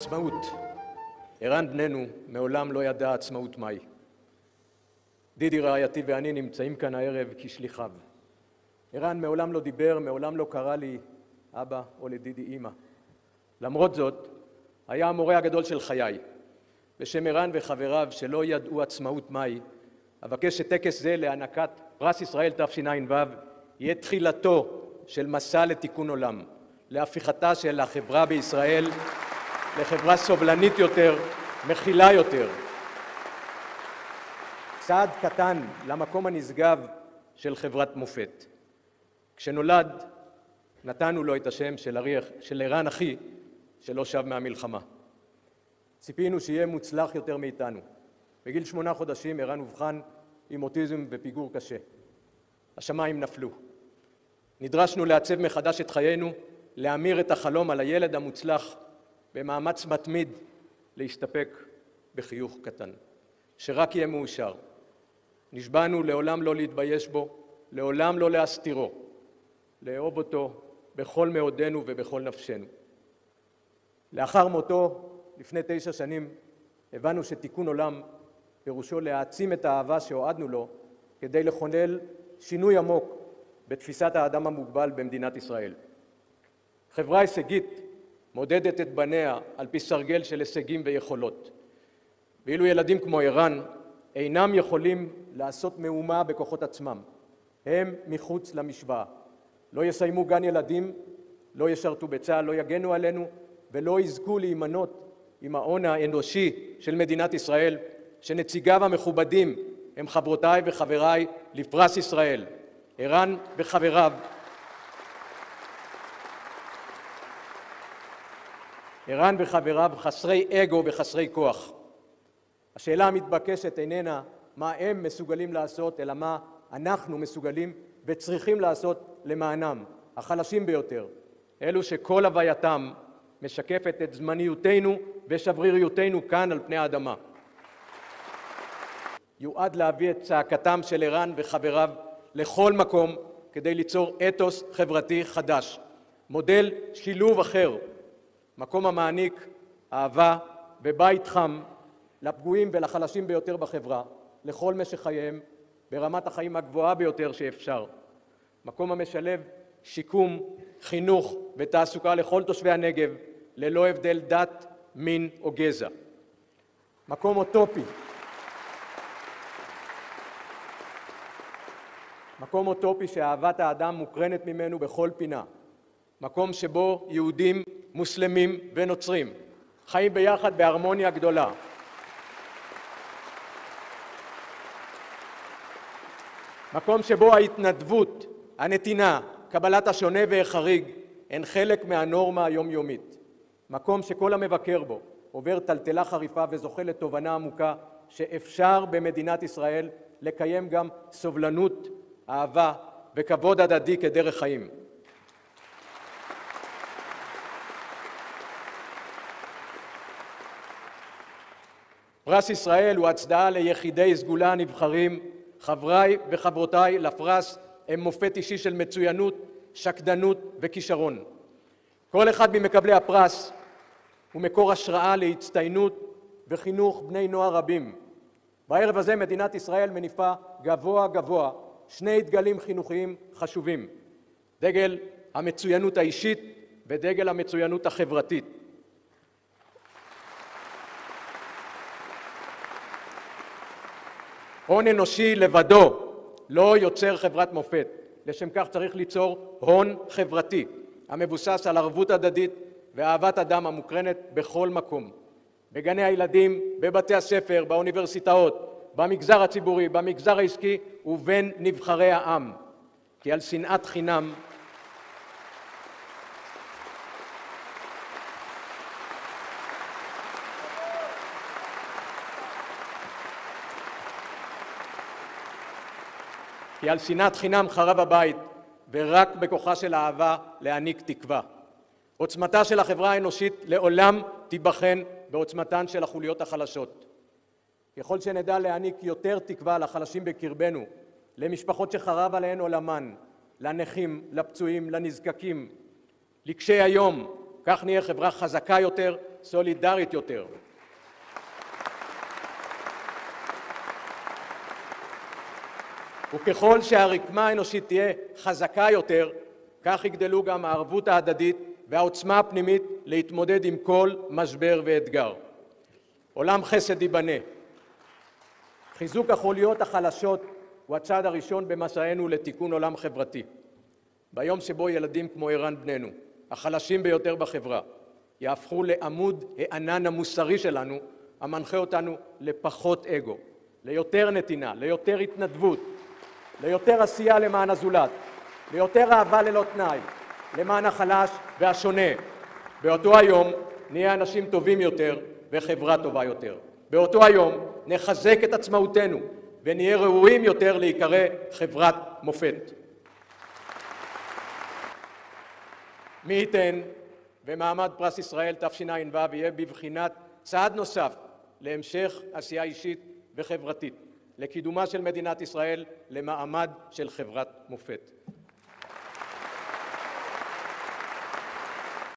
עצמאות. ערן בננו מעולם לא ידע עצמאות מהי. דידי רעייתי ואני נמצאים כאן הערב כשליחיו. ערן מעולם לא דיבר, מעולם לא קרא לי אבא או לדידי אמא. למרות זאת, היה המורה הגדול של חיי. בשם ערן וחבריו שלא ידעו עצמאות מהי, אבקש שטקס זה להענקת פרס ישראל תשע"ו יהיה תחילתו של מסע לתיקון עולם, להפיכתה של החברה בישראל לחברה סובלנית יותר, מכילה יותר. צעד קטן למקום הנשגב של חברת מופת. כשנולד נתנו לו את השם של ערן אחי שלא שב מהמלחמה. ציפינו שיהיה מוצלח יותר מאיתנו. בגיל 8 חודשים ערן אובחן עם אוטיזם ופיגור קשה. השמיים נפלו. נדרשנו לעצב מחדש את חיינו, להמיר את החלום על הילד המוצלח במאמץ מתמיד להסתפק בחיוך קטן, שרק יהיה מאושר. נשבענו לעולם לא להתבייש בו, לעולם לא להסתירו, לאהוב אותו בכל מאודנו ובכל נפשנו. לאחר מותו, לפני 9 שנים, הבנו שתיקון עולם פירושו להעצים את האהבה שהועדנו לו כדי לחולל שינוי עמוק בתפיסת האדם המוגבל במדינת ישראל. חברה הישגית מודדת את בניה על פי סרגל של הישגים ויכולות. ואילו ילדים כמו ערן אינם יכולים לעשות מאומה בכוחות עצמם. הם מחוץ למשוואה. לא יסיימו גן ילדים, לא ישרתו בצה"ל, לא יגנו עלינו ולא יזכו להימנות עם ההון האנושי של מדינת ישראל, שנציגיו המכובדים הם חברותיי וחבריי לפרס ישראל. ערן וחבריו חסרי אגו וחסרי כוח. השאלה המתבקשת איננה מה הם מסוגלים לעשות, אלא מה אנחנו מסוגלים וצריכים לעשות למענם, החלשים ביותר, אלו שכל הווייתם משקפת את זמניותנו ושבריריותנו כאן על פני האדמה. יועד להביא את צעקתם של ערן וחבריו לכל מקום כדי ליצור אתוס חברתי חדש, מודל שילוב אחר, מקום המעניק אהבה ובית חם לפגועים ולחלשים ביותר בחברה, לכל משך חייהם, ברמת החיים הגבוהה ביותר שאפשר. מקום המשלב שיקום, חינוך ותעסוקה לכל תושבי הנגב, ללא הבדל דת, מין או גזע. מקום אוטופי. מקום אוטופי שאהבת האדם מוקרנת ממנו בכל פינה. מקום שבו יהודים, מוסלמים ונוצרים חיים ביחד בהרמוניה גדולה. מקום שבו ההתנדבות, הנתינה, קבלת השונה והחריג הן חלק מהנורמה היומיומית. מקום שכל המבקר בו עובר טלטלה חריפה וזוכה לתובנה עמוקה שאפשר במדינת ישראל לקיים גם סובלנות, אהבה וכבוד הדדי כדרך חיים. פרס ישראל הוא הצדעה ליחידי סגולה הנבחרים. חבריי וחברותיי לפרס הם מופת אישי של מצוינות, שקדנות וכישרון. כל אחד ממקבלי הפרס הוא מקור השראה להצטיינות וחינוך בני נוער רבים. בערב הזה מדינת ישראל מניפה גבוה גבוה 2 דגלים חינוכיים חשובים: דגל המצוינות האישית ודגל המצוינות החברתית. הון אנושי לבדו לא יוצר חברת מופת. לשם כך צריך ליצור הון חברתי המבוסס על ערבות הדדית ואהבת אדם המוקרנת בכל מקום. בגני הילדים, בבתי הספר, באוניברסיטאות, במגזר הציבורי, במגזר העסקי ובין נבחרי העם. כי על שנאת חינם חרב הבית, ורק בכוחה של אהבה להעניק תקווה. עוצמתה של החברה האנושית לעולם תיבחן בעוצמתן של החוליות החלשות. ככל שנדע להעניק יותר תקווה לחלשים בקרבנו, למשפחות שחרב עליהן עולמן, לנכים, לפצועים, לנזקקים, לקשי היום, כך נהיה חברה חזקה יותר, סולידרית יותר. וככל שהרקמה האנושית תהיה חזקה יותר, כך יגדלו גם הערבות ההדדית והעוצמה הפנימית להתמודד עם כל משבר ואתגר. עולם חסד ייבנה. חיזוק החוליות החלשות הוא הצעד הראשון במסענו לתיקון עולם חברתי. ביום שבו ילדים כמו ערן בננו, החלשים ביותר בחברה, יהפכו לעמוד הענן המוסרי שלנו, המנחה אותנו לפחות אגו, ליותר נתינה, ליותר התנדבות, ליותר עשייה למען הזולת, ליותר אהבה ללא תנאי, למען החלש והשונה. באותו היום נהיה אנשים טובים יותר וחברה טובה יותר. באותו היום נחזק את עצמאותנו ונהיה ראויים יותר להיקרא חברת מופת. מי ייתן ומעמד פרס ישראל תשע"ו יהיה בבחינת צעד נוסף להמשך עשייה אישית וחברתית, לקידומה של מדינת ישראל למעמד של חברת מופת.